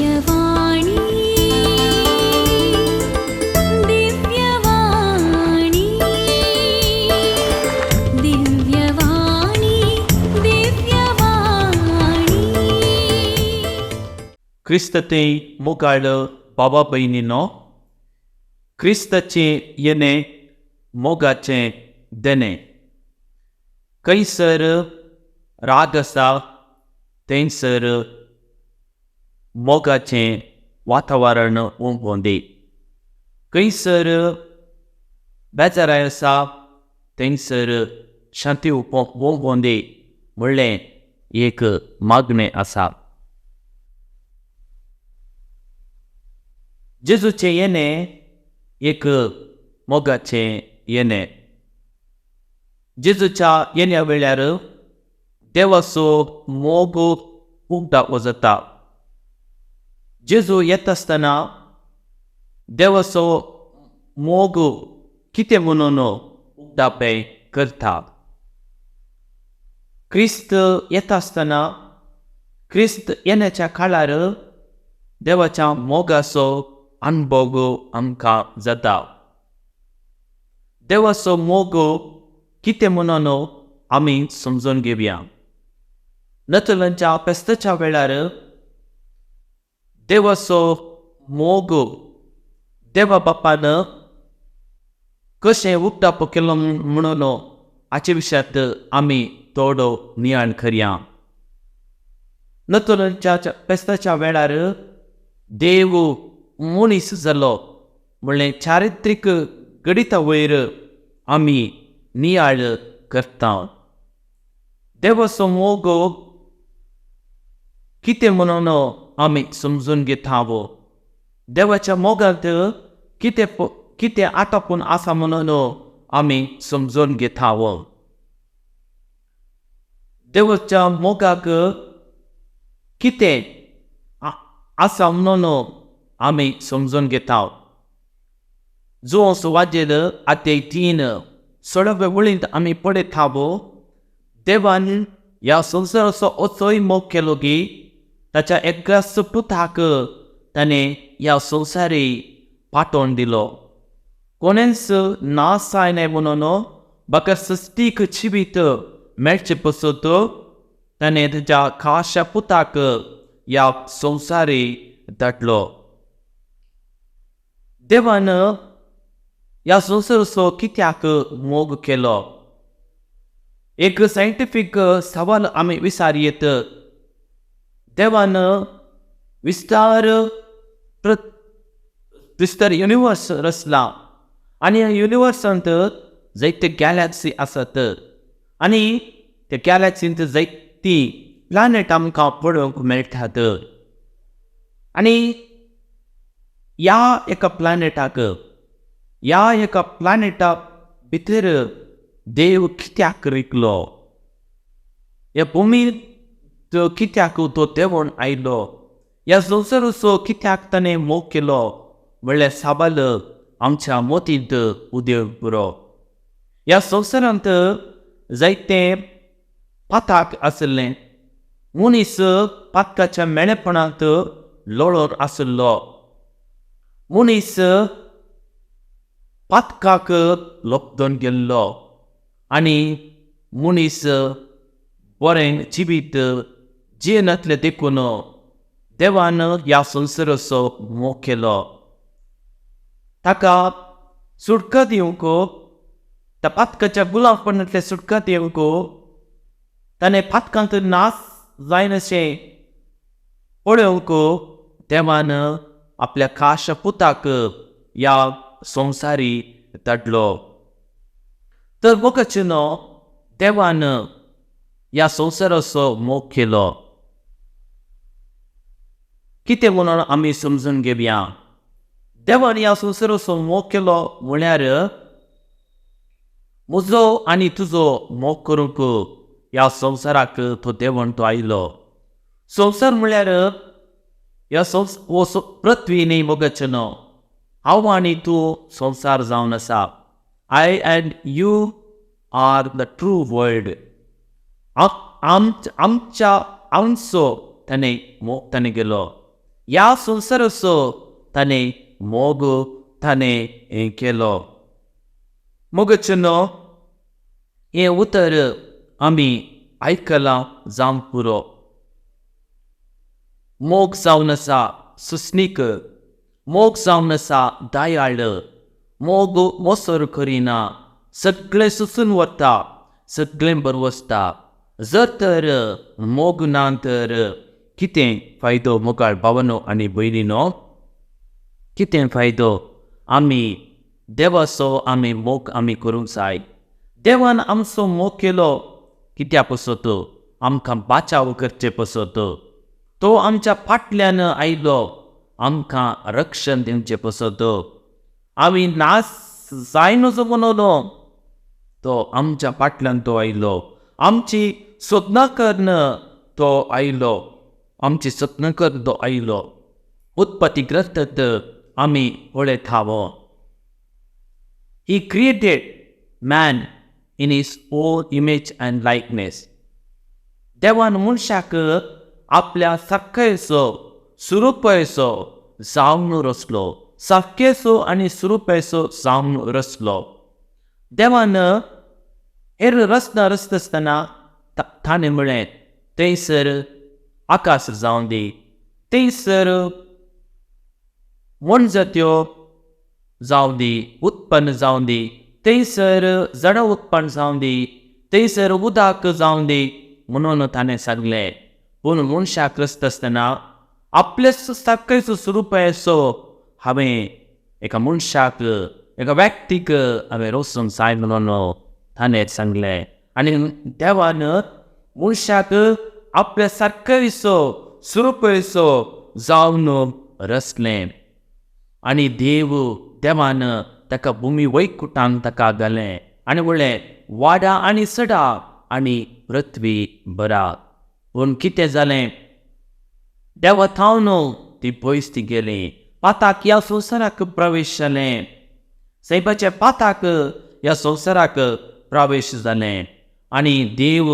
दिव्यवाणी दिव्यवाणी दिव्यवाणी दिव्यवाणी क्रिस्तते मुगाळ बाबा बहिणींनो, क्रिस्ताचे येणे मोगाचे देणे. खंयसर राग आसा थंयसर मोगाचें वातावरण उबों दी. खंयसर बेजाराय आसा थंयसर शांती उबों दी म्हणलें एक मागणें आसा. जेजूचें येणें एक मोगाचें येणें. जेजूच्या येण्या वेळार देवाचो मोग उगडावो जाता. जेजू येता आसतना देवाचो मोग कितें म्हणून उगडावप करता. क्रिस्त येता आसतना क्रिस्त येण्याच्या काळार देवाच्या मोगाचो अनुभव आमकां जाता. देवाचो मोग कितें म्हणून आमी समजून घेवया. नतलांच्या फेस्ताच्या वेळार देवाचो मोग देवा बापान कशें उगडाप केलो म्हणून हाचे विशयांत आमी थोडो नियाळ करया. नतलांच्या फेस्ताच्या वेळार देव मनीस जालो म्हणलें चारित्रीक गणिता वयर आमी नियाळ करता. देवाचो मोग कितें म्हणून आमी समजून घेता. देवाच्या मोगांत कितें आटोपून आसा म्हणून आमी समजून घेता. देवाच्या मोगाक कितें आसा म्हणून आमी समजून घेता. जो सुवातेर अध्याय 3 16व्या वळींत आमी पळयता. देवान ह्या संवसाराचो असोय मोग केलो की ताच्या एकल्याच पुताक ताणें ह्या संवसारी पाठोवन दिलो. कोणेंच नाश जायना म्हणून बाका सस्तीक जिवीत मेळचें पसत ताणें ताच्या खाशा पुताक ह्या संवसारी धाडलो. देवान ह्या संवसाराचो कित्याक मोग केलो. एक सायंटिफीक सवाल आमी विचारयेत. देवान विस्तार युनिवर्स रचला आनी ह्या युनिवर्सांत जायते गॅलॅक्सी आसात आनी त्या गॅलॅक्सींत जायती प्लॅनेट आमकां पळोवंक मेळटात. आनी ह्या एका प्लॅनेटा भितर देव कित्याक रिकलो. ह्या भुमींत कित्याक तो देवून आयलो. ह्या संवसाराचो कित्याक ताणें मोग केलो म्हणल्यार सवाल आमच्या मोतींत उदेक पुरो. ह्या संवसारांत जायते पाताक आसले. मनीस पातकाच्या मेळेपणांत लोळोन आसलो. मनीस पातकाक लोपदोन गेल्लो आनी मनीस बरें जिवीत जियेनातलें देखून देवान ह्या संवसाराचो मोग केलो. ताका सुटका दिवंक, त्या पातकाच्या गुलामपणांतले सुटका दिवंक ताणें पातकांत नाश जायनाशें पळोवंक देवान आपल्या खाशा पुताक ह्या संवसारी धाडलो. तर मोगाचें देवान ह्या संवसाराचो मोग केलो. कितें म्हणून आमी समजून घेवया. देवान ह्या संवसाराचो मोग केलो म्हळ्यार म्हजो आनी तुजो मोग करूंक ह्या संवसाराक तो देवून तो आयलो. संवसार म्हळ्यार ह्या पृथ्वी न्ही मोगाचें. हांव आनी तूं संवसार जावन आसा. I and you are the true world. आमच्या आमचो ताणें गेलो. ह्या संवसाराचो ताणें मोग ताणें हें केलो. मोगचेनो हें उतर आमी आयकलां जावंक पुरो. मोग जावन आसा सुस्नीक, मोग जावन आसा दयाळ, मोग मोसोर करिना, सगळें सुसून वता, सगळें बरें वचता. जर तर मोग ना तर कितें फायदो मोगाळ भावनो आनी भयणीनो? कितें फायदो? आमी देवाचो आमी मोग आमी करूंक जाय. देवान आमचो मोग केलो कित्या पसत? आमकां बाचाव करचे पसत. तो आमच्या फाटल्यान आयलो आमकां रक्षण दिवचे पसत. आमी नास जाय नजो म्हणलो तो आमच्या फाटल्यान तो आयलो. आमची सोदना कर्ण तो आयलो. आमची सोदना कर्ण तो आयलो. उत्पत्ती ग्रंथांत आमी पळयतावो. He created man in his own image and likeness. देवान मनशाक आपल्या सारकेचो स्वरुपाचो जावन रचलो. सारकेचो आनी स्वरुपाचो जावन रचलो. देवान हेर रचना रचतना ताणें म्हळें थंयसर आकाश जावन दी, थंयसर वनजात्यो जावन दी, उत्पन्न जावन दी, थंयसर झाडां उत्पन्न जावन दी, थंयसर उदक जावन दी म्हणून ताणें सांगलें. पूण मनशाक रचता आसतना आपल्या सारकेचो स्वरुपाचो हांवें एका मनशाक एका व्यक्तीक हांवें रचूंक जाय म्हणून ताणें सांगलें. आनी देवान मनशाक आपल्या सारकेचो स्वरुपाचो जावन रचलें. आनी देवान ताका भुमी वैकुंठांत ताका घालें आनी म्हणलें वाडा आनी सडा आनी पृथ्वी भरा. पूण कितें जालें? देवा थावन ती पयस ती गेली. पाताक ह्या संवसाराक प्रवेश जालें. सैबाच्या पाताक ह्या संवसाराक प्रवेश जालें. आनी देव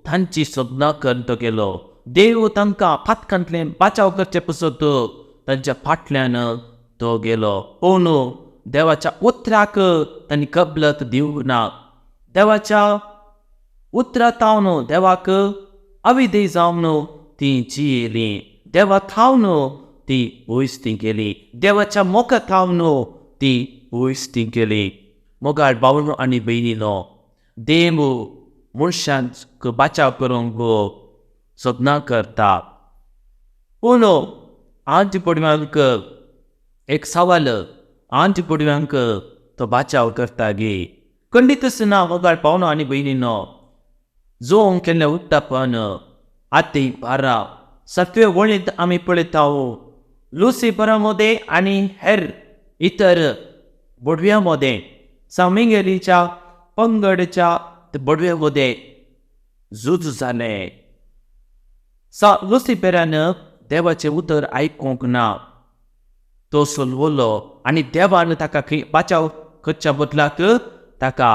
तांची सोदना करत गेलो. देव तांकां फातकांतलें बाचाव करचे पसत तांच्या फाटल्यान तो गेलो. पूण देवाच्या उतराक तांणी कबलत दिवंक ना. देवाच्या उतरा थावन देवाक अविधेय जावन ती जियेली. देवा थावन ती वयस्ती गेली. देवाच्या मोगा थावन ती वयस्ती गेली. मोगाळ भावनो आनी भयणीनो, देव मनशांक बाचाव करूंक सोदना करता. पूण आमच्या पडव्यांक एक सवाल, आमच्या पडव्यांक तो बाचाव करता गे. खंडीत आसना मोगाळ भावनो आनी भयणीनो. जों केन्ना उठ्ठापन आती बारा सत्वे वळींत आमी पळयताव. लुसिफरा मध्ये आनी हेर इतर बडव्या मध्ये सामिंगेलीच्या पंगडच्या बडव्या मध्ये झूज जालें. लुसिफरान देवाचें उतर आयकूंक ना. तो सोलवलो आनी देवान ताका बाचाव करच्या बदलाक ताका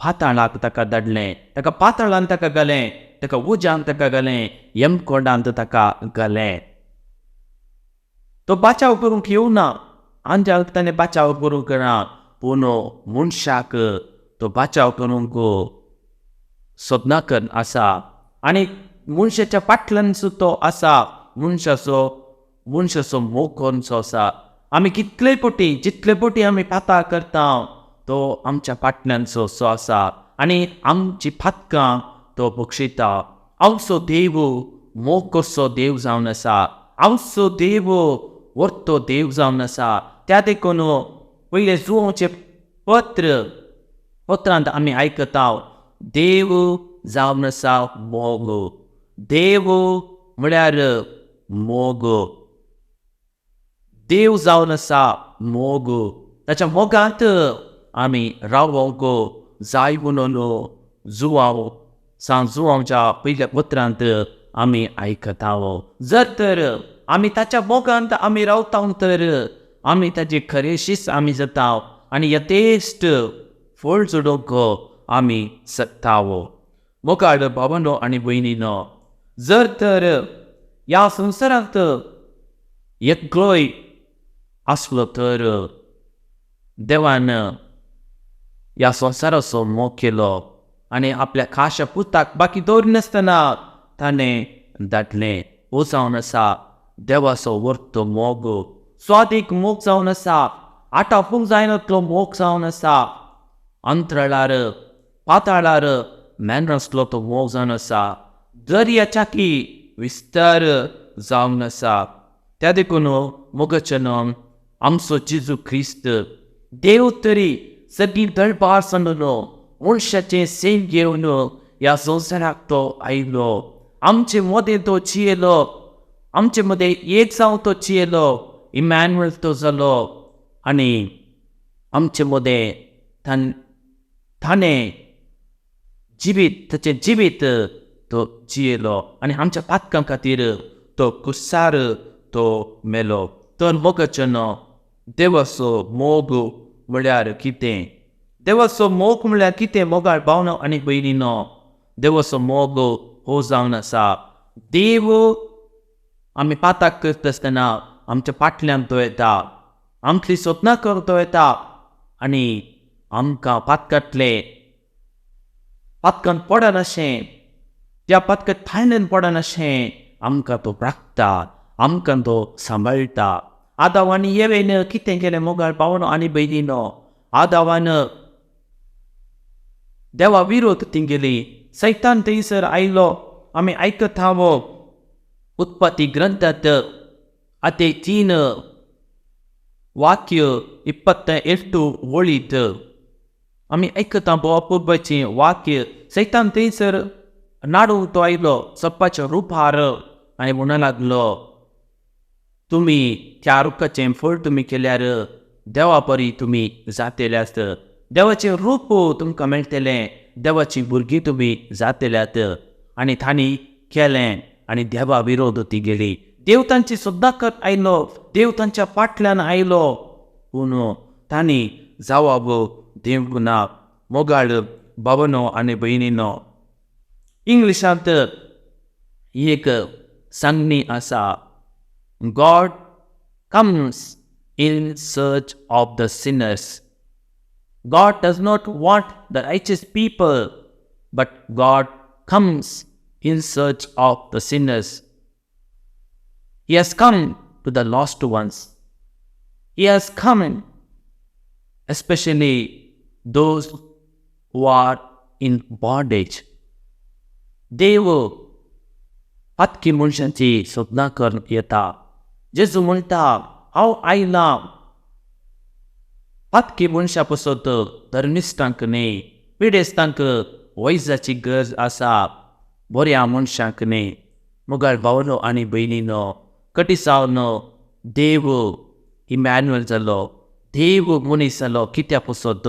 पाताळाक ताका धाडलें. ताका पाताळांत ताका घालें, ताका उज्यांत ताका घालें, यमकोंडांत ताका घालें. तो बाचाव करूंक येवना. आंजाक ताणें बाचाव करूंक ना. पूण मनशाक तो बाचाव करूंक सोदना करन आसा. आनी मनशाच्या फाटल्यान तो आसा. मनशाचो मोग कोणचो आसा. आमी जितले पटी आमी पाताळ करता तो आमच्या फाटल्यानचो सो आसा. आनी आमची फातकां तो बक्षिता. आमचो देव मोग कसो देव जावन आसा. आमचो देव वर्तो देव जावन आसा. त्या देखून पयले जुवोचें पत्रांत आमी आयकता देव जावन आसा मोग. देव म्हळ्यार मोग. देव जावन आसा मोग. ताच्या मोगांत आमी रावोंक जाय म्हणून जुवांच्या पयल्या पत्रांत आमी आयकताव. जर तर आमी ताच्या मोगांत आमी रावता तर आमी ताचे खरेशीच आमी जाता आनी यथेश्ट फळ जोडूंक आमी शकताव. मोगाळ भावनो आनी भयणीनो, जर तर ह्या संवसारांत एकलोय असलो तर देवानं ह्या संवसाराचो मोग केलो आनी आपल्या खाशा पुताक बाकी दवरिनासतना ताणें धाडलें. हो जावन आसा देवाचो वर्तो मोग. स्वादीक मोग जावन आसा. आटावपूंक जायनातलो मोग जावन आसा. अंतराळार पाताळार मेनसलो तो मोग जावन आसा. दर्याच्याकी विस्तार जावन आसा. त्या देखून मोगाचें आमचो जेजू क्रिस्त देव तरी सगळी दळपार सांडून मनशाचें सेम घेवन ह्या संवसाराक तो आयलो. आमचे मदें तो जियेलो. आमचे मदें एक जावन तो जियेलो. इमॅन्युएल तो जालो आनी आमचे मदें ताणें ताचें जिवीत तो जियेलो आनी आमच्या पातकां खातीर तो कुसार तो मेलो. तर मोगाचें देवाचो मोग म्हळ्यार कितें? देवाचो मोग म्हळ्यार कितें? मोगाळ भावनो आनी भयणीनो, देवाचो मोग हो जावन आसा देव आमी पाताक करता आसतना आमच्या फाटल्यान तो येता. आमची सपनां करतो येता आनी आमकां पातकांत पडनाशें, त्या पातकांत थायल्यान पडनाशें आमकां तो राखता. आमकां तो सांबाळटा. आदावान येवेन कितें केलें मोगाळ भावनो आनी भयणीनो? आदावान देवा विरोध तेंगेली. सैतान थंयसर आयलो. आमी आयकत आहो उत्पत्ती ग्रंथांत आते 3 वाक्य 28 वळींत आमी आयकत आहो अपूर्वाचें वाक्य. सैतान थंयसर नाडूंक तो आयलो सप्पाच्या रुपार आनी म्हणूंक लागलो, तुमी त्या रुखाचें फळ तुमी केल्यार देवा परी तुमी जातल्यात. देवाचें रूप तुमकां मेळटलें. देवाची भुरगीं तुमी जातल्यात. आनी तांणी केलें आनी देवा विरोध ती गेली. देव तांची सुद्दां करत आयलो. देव तांच्या फाटल्यान आयलो. पूण तांणी जवाब दिवंक ना. मोगाळ भावनो आनी भयणीनो, इंग्लिशांत एक सांगणी आसा, God comes in search of the sinners. God does not want the righteous people, but God comes in search of the sinners. He has come to the lost ones. He has come especially those who are in bondage. देव पातकी मनशांची सोदना करून येता. जेजू म्हणटा, हांव आयला पातकी मनशां पसत धर्मिश्टांक न्ही, पिडेस्तांक वैजाची गरज आसा, बऱ्या मनशांक न्ही. मोगाळ भावनो आनी भयणीनो, कटी सावन देव इमॅन्युएल जालो. देव मनीस जालो. कित्या पसत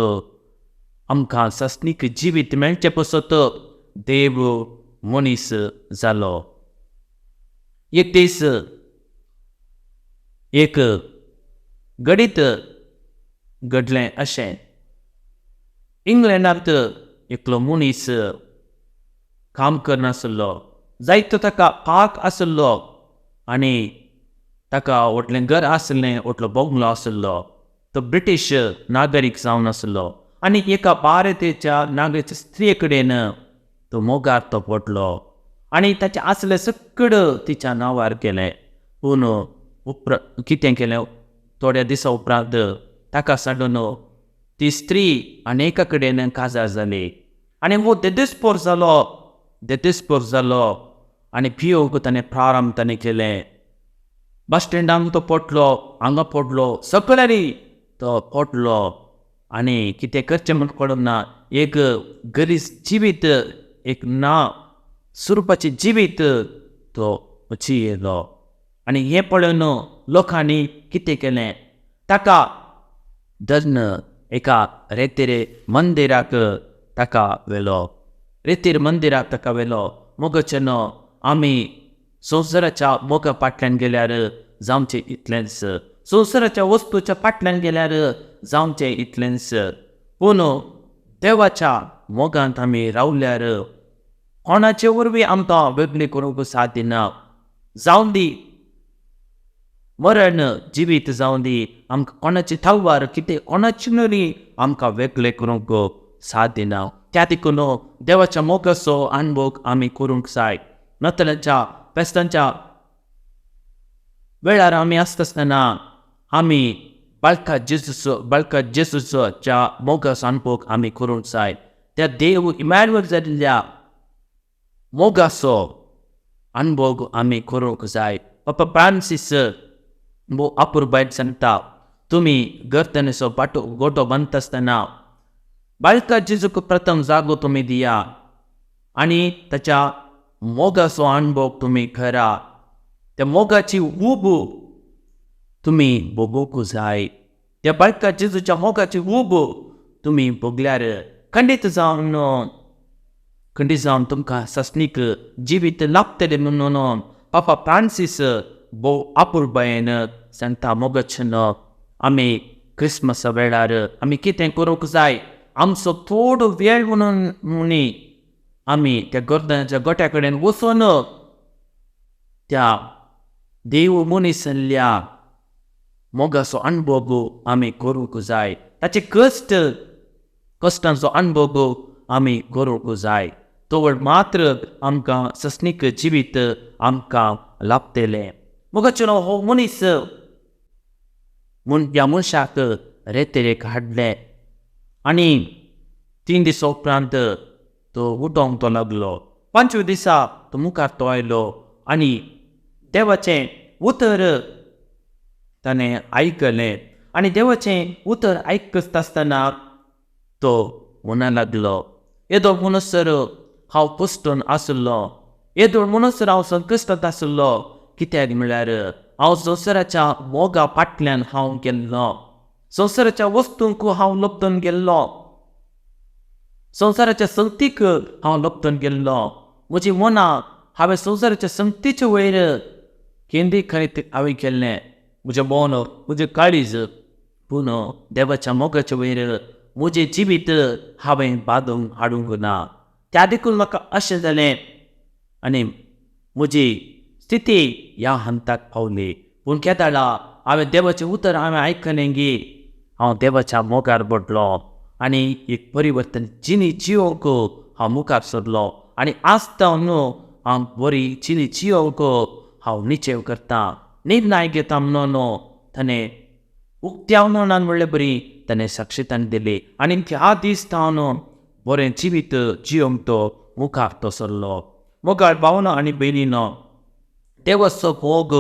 आमकां सस्नीक जिवीत मेळचे पसत देव मनीस जालो. एक दीस एक घडीत घडलें अशें. इंग्लंडांत एकलो मनीस काम करनासलो. जायतो ताका पार्क आसलो आनी ताका व्हडलें घर आसलें, व्हडलो बंगलो आसलो. तो ब्रिटीश नागरीक जावन आसलो आनी एका भारतीच्या नागरीक स्त्री कडेन तो मोगार तो पडलो आनी ताचें आसलें सगळें तिच्या नांवार केलें. पूण कितें केलें, थोड्या दिसा उपरांत ताका सांडून ती स्त्री आनेका कडेन काजार जाली आनी वो देदेस्पोर जालो आनी पियोवंक ताणें प्रारंभ ताणें केलें. बस स्टँडांक तो पडलो, हांगा पडलो, सकल्यानी तो पडलो आनी कितें करचें म्हूण कळना. एक गरीस जिवीत, एक ना स्वरुपाचें जिवीत तो जियेलो. आनी हें पळोवन लोकांनी कितें केलें, ताका धरून एका रेतीर मंदिराक ताका व्हेलो. रेतीर मंदिराक ताका व्हेलो. मोगाचें आमी संवसाराच्या मोगा फाटल्यान गेल्यार जावचें इतलेंच. संवसाराच्या वस्तूच्या फाटल्यान गेल्यार जावचें इतलेंच. पूण देवाच्या मोगांत आमी रावल्यार कोणाचे वरवीं आमकां वेगळी करूंक साध्य ना. जावन दी मरण जिवीत जावं दी आमकां कोणाची थावार कितें कोणाची नरी आमकां वेगळे करूंक साध्य ना. त्या देखून देवाच्या मोगाचो अनुभव आमी करूंक जाय. नतलांच्या फेस्तांच्या वेळार आमी आसतना आमी बाळका जेजूच्या मोगाचो अनुभव आमी करूंक जाय. त्या देव इमॅन्युएल जाल्ल्या मोगाचो अनुभव आमी करूंक जाय. पापा फ्रांसीस अपुरबायन सांगता, तुमी गर्दनेचो गोटो बांदता आसतना बाळका जेजूक प्रथम जागो तुमी दिया आनी ताच्या मोगाचो अनुभव तुमी करा. त्या मोगाची ऊब तुमी भोगूंक जाय. त्या बाळका जेजूच्या मोगाची ऊब तुमी भोगल्यार खंडीत जावन तुमकां सस्नीक जिवीत लाभतलें म्हणून पापा फ्रांसीस अपुरबायेन सांगता. मोगाचेन आमी क्रिसमसा वेळार आमी कितें करूंक जाय, आमचो थोडो वेळ म्हणून आमी त्या गर्दनाच्या गोट्या कडेन वचून त्या देव मनीस जाल्ल्या मोगाचो अनुभव आमी करूंक जाय. ताचे कश्टांचो अनुभव आमी करूंक जाय. तोवर मात्र आमकां सस्नीक जिवीत आमकां लाभतलें. मोगाचेन हो मनीस ह्या मनशाक रेतेरेक हाडलें आनी 3 दिसा उपरांत तो उठोंक तो लागलो. 5व्या दिसा तो मुखार तो आयलो आनी देवाचें उतर ताणें आयकलें. आनी देवाचें उतर आयकता आसतना तो म्हणूंक लागलो, येदो म्हणसर हांव पोसटून आसलो, येदो म्हणसर हांव संकश्टांत आसलो. कित्याक म्हळ्यार हांव संवसाराच्या मोगा फाटल्यान हांव गेल्लो, संवसाराच्या वस्तूंक हांव लपतून गेल्लो, संवसाराच्या संगतीक हांव लपतून गेल्लो. म्हजी मनां हांवें संवसाराच्या संगतीचे वयर केंद्रीत हांवें केल्लें. म्हजें मन, म्हजें काळीज पूण देवाच्या मोगाच्या वयर म्हजें जिवीत हांवें बांदूंक हाडूंक ना. त्या देखून म्हाका अशें जालें आनी म्हजी स्थिती ह्या हंताक पावली. पूण केदाळा हांवें देवाचें उतर हांवें आयकलें गी, हांव देवाच्या मोगार पडलो आनी एक परिवर्तन जियोंक हांव मुखार सरलो. आनी आसता न्हू हांव बरी जियोंक हांव निचेव करतां, निर्णय घेता म्हणून ताणें उक्त्या म्हणलें बरी ताणें साक्षीतान दिली. आनी ह्या दीस तावन बरें जिवीत जियोंक तो मुखार तो सरलो. मोगाळ भावना आनी भयणीनो, देवाचो मोग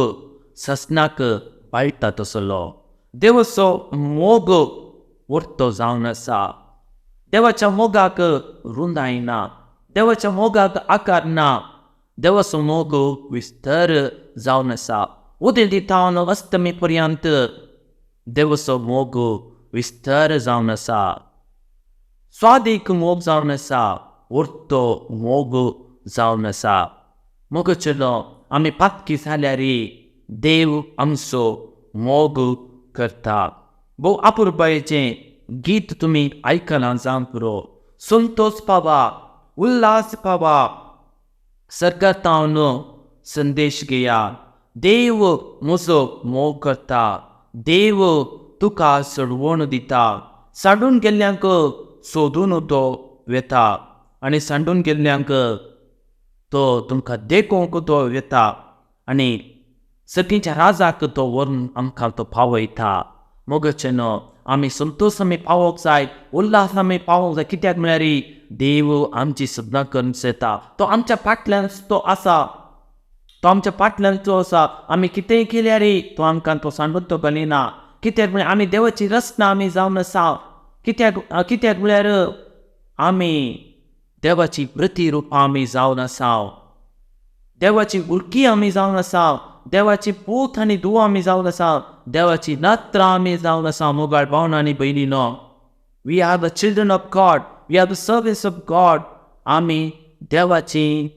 सस्नाक पाळटा तसलो. देवाचो मोग वर्तो जावन आसा. देवाच्या मोगाक रुंदाय ना, देवाच्या मोगाक आकार ना. देवाचो मोग विस्तार जावन आसा. उदे दितावन अस्तमे पर्यंत देवाचो मोग विस्तार जावन आसा. स्वादीक मोग जावन आसा, वर्तो मोग जावन आसा. मोगाचेलो आमी पातकी जाल्यार देव आमचो मोग करता. भोव अपुरबायेचें गीत तुमी आयकलां जावं पुरो. संतोष पावा, उल्हास पावा, सरकारतावन संदेश घेया. देव म्हजो मोग करता, देव तुका सडवण दिता. सांडून गेल्ल्यांक सोदून तो वेता आनी सांडून गेल्ल्यांक तो तुमकां देखूंक तो येता आनी सगळींच्या राजाक तो व्हरून आमकां तो पावयता. मोगाचेनो आमी संतोश आमी पावोवंक जाय, उल्हास आमी पावोवंक जाय. कित्याक म्हळ्यार देव आमची सदां करून येता. तो आमच्या फाटल्यान तो आसा, तो आमच्या फाटल्यान तो आसा. आमी कितेंय केल्यार तो आमकां तो सांडून तो घालिना. कित्याक म्हळ्यार आमी देवाची रचना आमी जावन आसा. कित्याक म्हळ्यार आमी देवाची प्रतिरूप आमी जावन आसा. देवाची उडकी आमी जावन आसा. देवाची पूत आनी धुव आमी जावन आसा. देवाची नात्रां आमी जावन आसा. मोगाळ भावना आनी भयणीनो, we are the children of God, we are the servants of God. आमी देवाची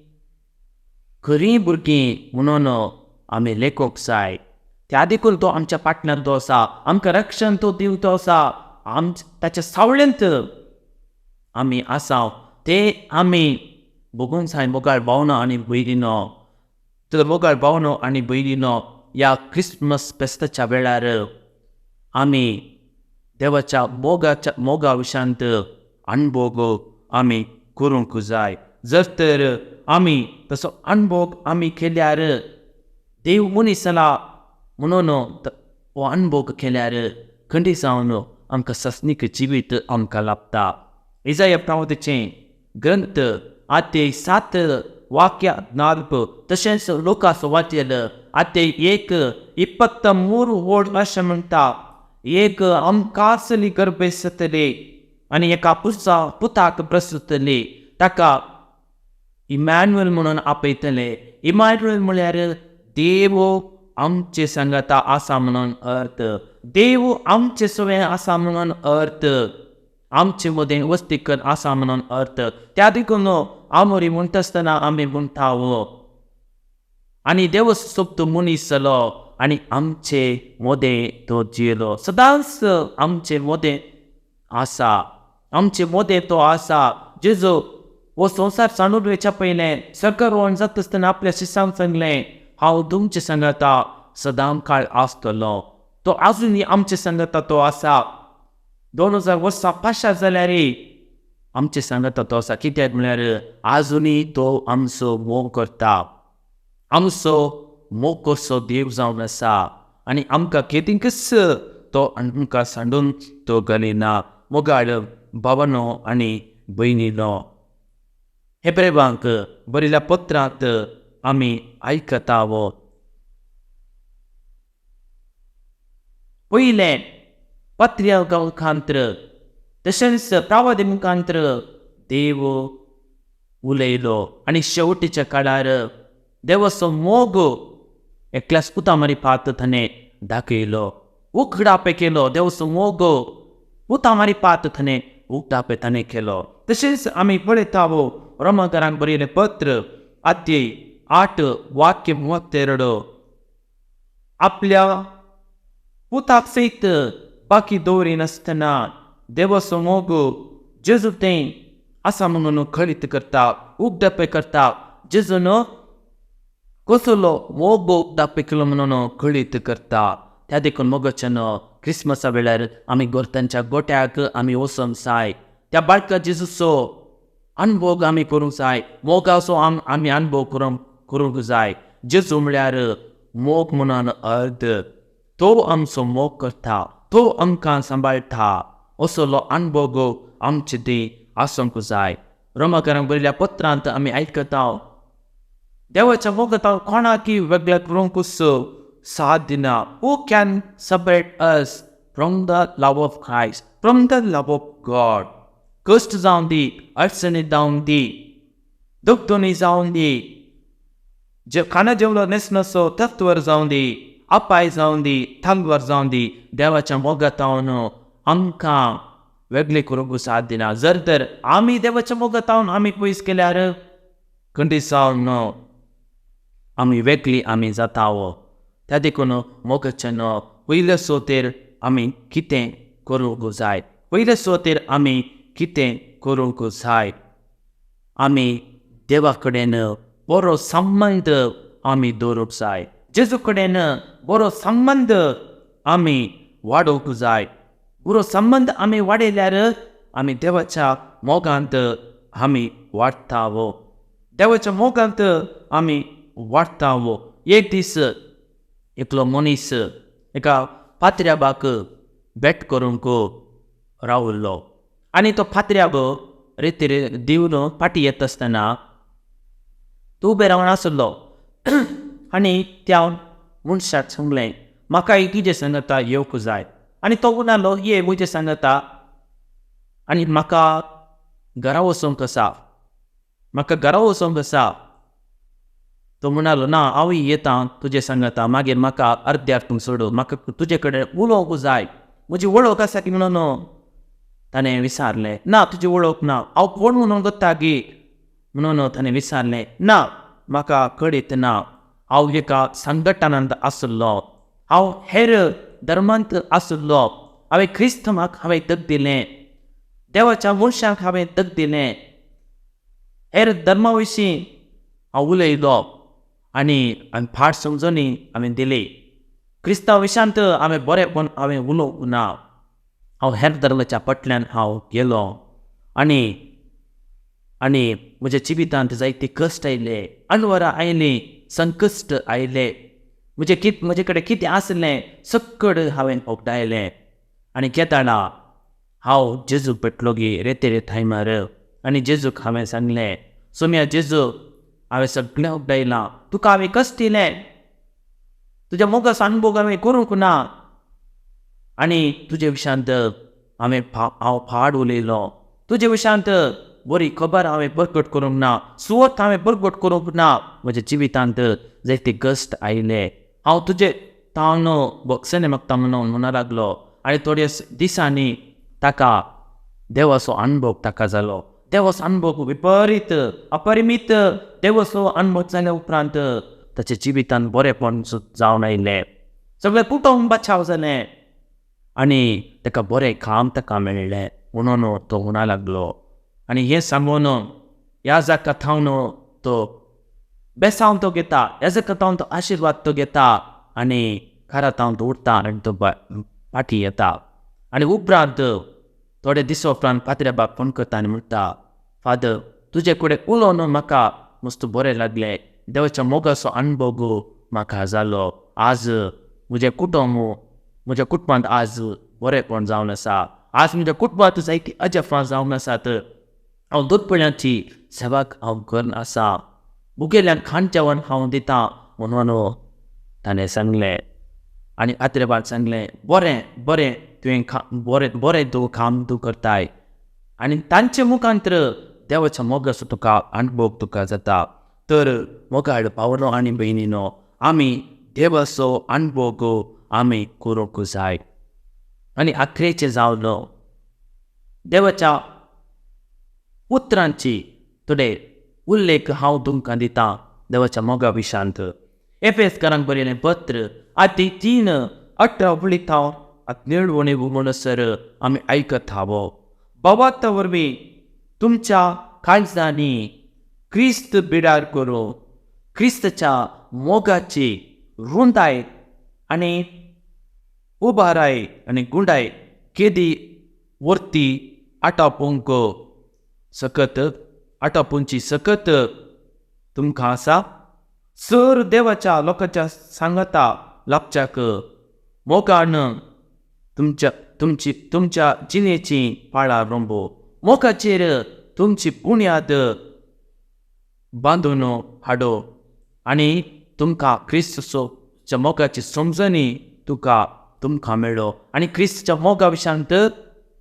खरीं भुरगीं म्हणून आमी लेखूंक जाय. त्या देखून तो आमच्या फाटल्यान तो आसा. आमकां रक्षण तो दिवं तो आसा. ताच्या सावळेंत आमी आसा ते आमी भोगूंक जाय. मोगाळ भावना आनी भयणीनो, तर मोगाळ भावनो आनी भयणीनो, या क्रिसमस फेस्ताच्या वेळार आमी देवाच्या मोगा विशांत अणभोग आमी करूंक जाय. जर तर आमी तसो अणभोग आमी केल्यार देव मनीस जाला म्हणून हो अणभोग केल्यार खंडी जावन आमकां सस्नीक जिवीत आमकां लाभता. इजाया प्रवादीचें ग्रंथ अध्याय 7 वाक्य 4 तशेंच लोकास वाचयेल अध्याय 1:23 वोड अशें म्हणटा, एक आमकासली गर्भेसतली आनी एका पुताक प्रसूतली, ताका इमॅन्युएल म्हणून आपयतले. इमॅन्युएल म्हळ्यार देव आमचे सांगाता आसा म्हणून अर्थ. देव आमचे सवय आसा म्हणून अर्थ. आमचे मदें वस्तीकर आसा म्हणून अर्थ. त्या देखून आमोरी म्हणटा आसतना आमी म्हणटावो आनी देव सोबतो मनीस जालो आनी आमचे मोदें तो जियेलो. सदांच आमचे मोदें आसा. आमचे मोदें तो आसा. जेजो हो संवसार सांडून वयच्या पयलें सरकार जाता आसतना आपल्या शिश्यांक सांगलें, हांव तुमचे सांगाता सदां काळ आसतलो. तो आजुनूय आमचे सांगाता तो आसा. 2000 वर्सां पाश्चात जाल्यार आमचे सांगाता तो आसा. कित्याक म्हळ्यार आजुनूय तो आमचो मोग करता. आमचो मोग कसो देव जावन आसा आनी आमकां केदींकच तो आमकां सांडून तो घालिना. मोगाळ भावानो आनी भयणीनो, हेब्रेवांक बरयल्या पत्रांत आमी आयकतावो. पयलें पत्र्या मुखांतर तशेंच प्रवादी मुखांतर देव उलयलो आनी शेवटीच्या काळार देवाचो मोग एकल्याच पुतामारी पात ताणें दाखयलो, उगडापे केलो. देवाचो मोग पुतामारी पात ताणें उगडापे ताणें केलो. तशेंच आमी पळयतावो रोमाकारांक बरयलें पत्र अध्याय 8 वाक्य 32, आपल्या पुताक सयत बाकी दवरिनासतना देवाचो मोग जेजू तें आसा म्हणून खळीत करता, उगडापे करता. जेजून कसलो मोग उगडापे केलो म्हणून खळीत करता. त्या देखून मोगाच्यान क्रिसमसा वेळार आमी गोरतांच्या गोट्याक आमी वचूंक जाय. त्या बाळका जेजूचो अणभोग आमी करूंक जाय. मोगाचो आमी अणभव करूंक जाय. जेजू म्हळ्यार मोग म्हणून अर्थ. तो आमचो मोग करता, तो आमकां सांबाळटा. असलो अणभव आमचे दी आसूंक जाय. रोमाकारांक बरयल्या पत्रांत आमी आयकता, देवाच्या मोगात कोणाकय वेगळे करूंकच साध्य ना. Who can separate us from the love of Christ, from the love of God? कष्ट जावन दी, अडचणी जावन दी, दुखधुनी जावन दी, खाना जेवलो नेसनसो तत्वर जावन दी, अपाय जावन दी, थांगवर जावन दी, देवाच्या मोगातावन आमकां वेगळे करूंक साध्य ना. जर तर आमी देवाच्या मोगातावन आमी पयस केल्यार खंडी जावन आमी वेगळी आमी जातावो. त्या देखून मोगाच्यान पयले सुवातेर आमी कितें करूंक जाय? पयले सुवातेर आमी कितें करूंक जाय? आमी देवा कडेन बरो संबंद आमी दवरूंक जाय. जेजू कडेन बरो संबंद आमी वाडोवंक जाय. बरो संबंद आमी वाडयल्यार आमी देवाच्या मोगांत आमी वाडटावो. देवाच्या मोगांत आमी वाडटावो. एक दीस एकलो मनीस एका फातऱ्याबाक भेट करूंक रावल्लो आनी तो फातऱ्याक रेतीर दिवन फाटी येता आसतना तो उबे रावन आसलो आनी त्या मनशाक सांगलें, म्हाका तुजे सांगाता येवंक जाय. आनी तो म्हणालो, ये म्हजे सांगाता आनी म्हाका घरा वचोंक आसा, म्हाका घरा वचोंक आसा. तो म्हणालो, ना हांवूय येता तुजे सांगाता, मागीर म्हाका अर्द्याक सोडू, म्हाका तुजे कडेन उलोवंक जाय, म्हजी वळख आसा की म्हणून ताणें विचारलें. ना तुजी वळख ना, हांव कोण म्हणून करता गे म्हणून ताणें विचारलें. ना म्हाका कळीत ना, हांव एका संघटनांत आसलो, हांव हेर धर्मांत आसलो, हांवें क्रिस्तमाक हांवें दग दिलें, देवाच्या मनशांक हांवें दग दिलें, हेर धर्मा विशीं हांव उलयलो आनी फाट समजोनी हांवें दिली. क्रिस्तांव विशांत हांवें बरेंपण हांवें उलोवंक ना. हांव हेर धर्माच्या पटल्यान हांव गेलो आनी म्हज्या जिवितांत जायते कश्ट आयले, अणवरां आयलीं, संकश्ट आयले. म्हजे कडेन कितें आसलें सकट हांवें ओगडायलें आनी घेताना हांव जेजूक भेटलो गे रेते टायमार. आनी जेजूक हांवें सांगलें, सोम्या जेजू, हांवें सगळें ओगडायलां, तुका हांवें कश्ट दिलें, तुज्या मोगाचो अनुभव हांवें करूंक ना. आनी तुजे विशांत हांव फाड उलयलो, तुजे विशांत बरी खबर हांवें प्रकट करूंक ना, सुवात हांवें प्रकट करूंक ना. म्हज्या जिवितांत जायते कश्ट आयले. हांव तुजे तावनो भोगसने मागता म्हणून लागलो. आनी थोड्या दिसांनी ताका देवाचो अनुभव ताका जालो. देवाचो अनुभव विपरीत अपरिमीत देवाचो अनुभव जाल्या उपरांत ताच्या जिवितांत बरेंपण जावन आयलें. सगळें कुटुंब बचाव जालें आनी ताका बरें काम ताका मेळ्ळें म्हणून तो म्हणा लागलो. आनी हें सांगून ह्या जाका थावन तो बेसांव तो घेता, ह्या जाका थावन तो आशिर्वाद तो घेता आनी घरा थावन तो उरता आनी तो फाटी येता. आनी उपरांत थोडे दीस उपरांत पात्र्या बाब फोन करता आनी म्हणटा, फादर, तुजे कडेन उलोवन म्हाका मस्त बरें लागलें. देवाच्या मोगाचो अनुभव म्हाका जालो. आज म्हज्या कुटुंबांत आज बरेंपण जावन आसा. आज म्हज्या कुटुंबांत जायती अजापां जावन आसात. हांव दोतोरपणाची सेवाक हांव करन आसा. मुगेल्यांक खाण जेवण हांव दितां म्हणून ताणें सांगलें. आनी आत्रेबान सांगलें, बरें बरें तुवें बरें तूं काम तूं करताय. आनी तांचे मुखांतर देवाच्या मोगाचो तुका अनुभव तुका जाता. तर मोगाळ पावलो आनी भयणीनो, आमी देवाचो अनुभव आमी करूंक जाय. आनी आखरेचें जावलो देवाच्या उतरांची थोडे उल्लेख हांव तुमकां दितां देवाच्या मोगा विशांत. एफेसकारांक बरयलें पत्र 3:18 म्हणसर आमी आयकत आहो, बोवाता वरवीं तुमच्या काळजांनी क्रिस्त बिडार करूं क्रिस्ताच्या मोगाची रुंदाय आनी उबाराय आनी गुंडाय केदी वर्ती आटापुंची सकत तुमकां आसा. सर देवाच्या लोकांच्या सांगता लाभच्याक मोगान तुमच्या जिणेची पाळा रोंबो. मोगाचेर तुमची बुन्याद बांदून हाडो आनी तुमकां क्रिस्ताच्या मोगाची समजणी तुमकां मेळ्ळो. आनी क्रिस्ताच्या मोगा विशांत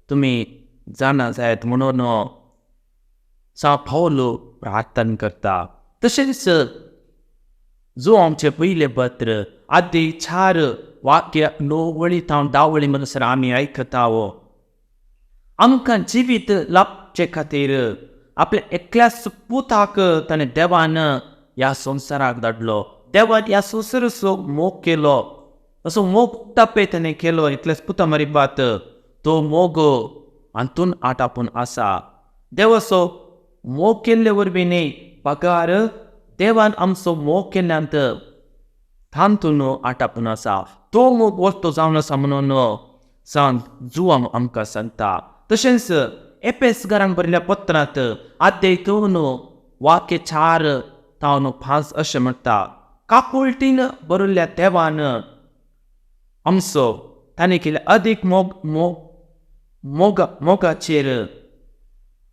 तुमी जाणा जायत म्हणून सा पावलो प्रार्थना करता. तशेंच जो आमचें पयलें पत्र 4:9 म्हणसर आमी आयकता आहो, आमकां जिवीत लाभचे खातीर आपल्या एकल्याच पुताक ताणें देवान ह्या संवसाराक धाडलो. देवान ह्या संवसाराचो मोग केलो, असो मोग टप्पे ताणें केलो. इतलेच पुता मरिबात तो मोग हातून आटापून आसा. देवाचो मोग केल्ले वरवीं न्ही, पगार देवान आमचो मोग केल्ल्यांत तातून आटापून आसा. तो मोग वर्तो जावन आसा म्हणून सांग जुवाम आमकां सांगता. तशेंच एफेसकारांक बरयल्ल्या पत्रांत 4:4-5 अशें म्हणटा, काकुळटीन बरयल्ल्या देवान आमचो ताणें केल्या अदीक मोगाचेर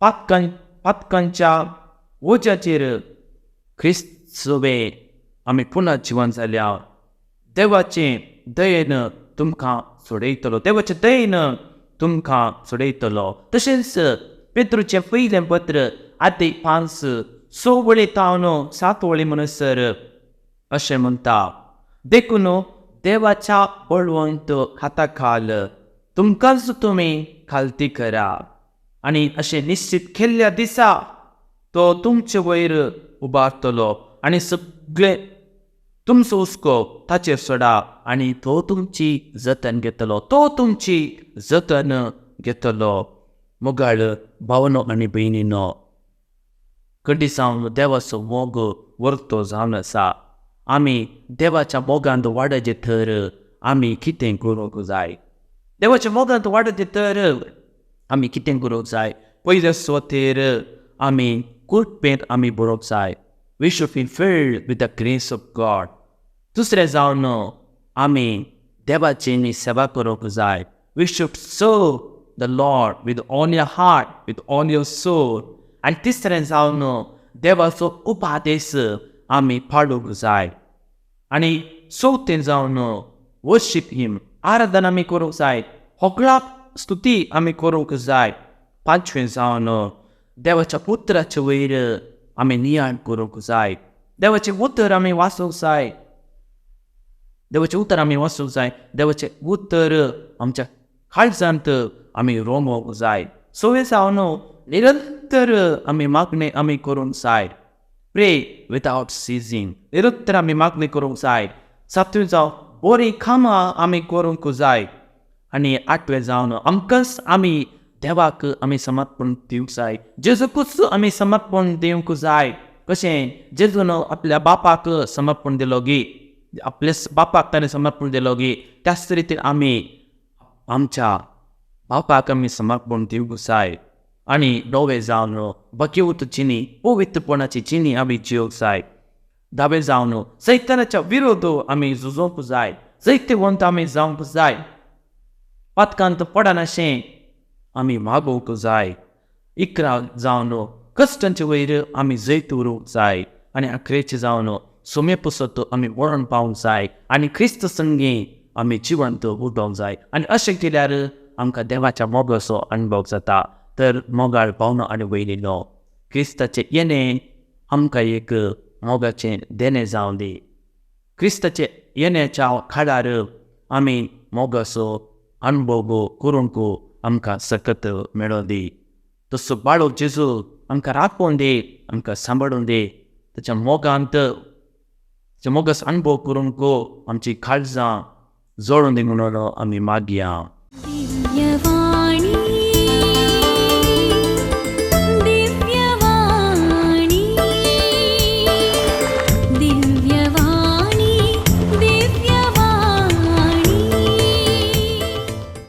पातकांच्या ओज्याचेर क्रिस्तवे आमी पुना जिवन जाल्या. देवाचे दयेन तुमकां सोडयतलो. तशेंच पेत्रूचें पयलें पत्र 5:6-7 म्हणसर अशें म्हणटा, देखून देवाच्या बळवंत हाता खाल तुमकांच तुमी खालती करा आनी अशें निश्चित केल्ल्या दिसा तो तुमचे वयर उबारतलो आनी सगळे तुमचो हुस्को ताचेर सोडा आनी तो तुमची जतन घेतलो. मोगाळ भावनो आनी भयणीनो, कडी सावन देवाचो मोग वर्तो जावन आसा. आमी देवाच्या मोगांत वाडचे थर आमी कितें करूंक जाय. देवाच्या मोगांत वाडत तर आमी कितें करूंक जाय. पयल्या सुवातेर आमी कुडपेंत आमी बरोवंक जाय. We should be filled with the grace of God. दुसरें जावन आमी देवाची न्ही सेवा करूंक जाय. We should serve the Lord with all your heart, with all your soul. आनी तिसरें जावन देवाचो उपादेश आमी पाळूंक जाय. आनी चवथें जावन worship him, आराधना आमी करूंक जाय. होगळाक स्तुती आमी करूंक जाय. पांचवें जावन देवाच्या उतराचे वयर आमी नियाळ करूंक जाय. देवाचें उतर आमी वाचूंक जाय. देवाचें उतर आमी वाचूंक जाय. देवाचें उतर आमच्या काळजांत आमी रोमोवंक जाय. सवें जावन निरंतर आमी मागणी आमी करूंक जाय. Pray without ceasing. निरंतर आमी मागणी करूंक जाय. सातवें जावन बरीं कामां आमी करूंक जाय. आनी आठवें जावन आमकांच आमी देवाक आमी समर्पण दिवंक जाय. जेजूकूच आमी समर्पण दिवंक जाय. कशें जेजून आपल्या बापाक समर्पण दिलो गी, आपल्या बापाक ताणें समर्पण दिलो गी, त्याच रितीन आमी आमच्या बापाक आमी समर्पण दिवंक जाय. आनी णवें जावन भगवत जिणी पवित्रपणाची जिणी आमी जिवंक जाय. धावें जावन सैतानाच्या विरोध आमी झुजोवंक जाय. सैत्यवंत आमी जावंक जाय. पातकांत पडनाशें आमी मागोवंक जाय. 11 जावन कश्टांचे वयर आमी जैत उरूंक जाय. आनी 11 जावन सुमे पुसत आमी वळण पावंक जाय. आनी क्रिस्त संगी आमी जिवंत उठोवंक जाय. आनी अशें केल्यार आमकां देवाच्या मोगाचो अनुभव जाता. तर मोगाळ भावना आनी वयलिनो क्रिस्ताचें येणें आमकां एक मोगाचें देणें जावं दी. क्रिस्ताचें येण्याच्या काळार आमी मोगाचो अनुभव करूंक आमकां सकत मेळों दी. तसो बाळो जेजू आमकां राखून दी, आमकां सांबाळून दी. ताच्या मोगांत ताच्या मोगाचो अनुभव करूंक आमची काळजां जोडून दी म्हणून आमी मागया. दिव्यवाणी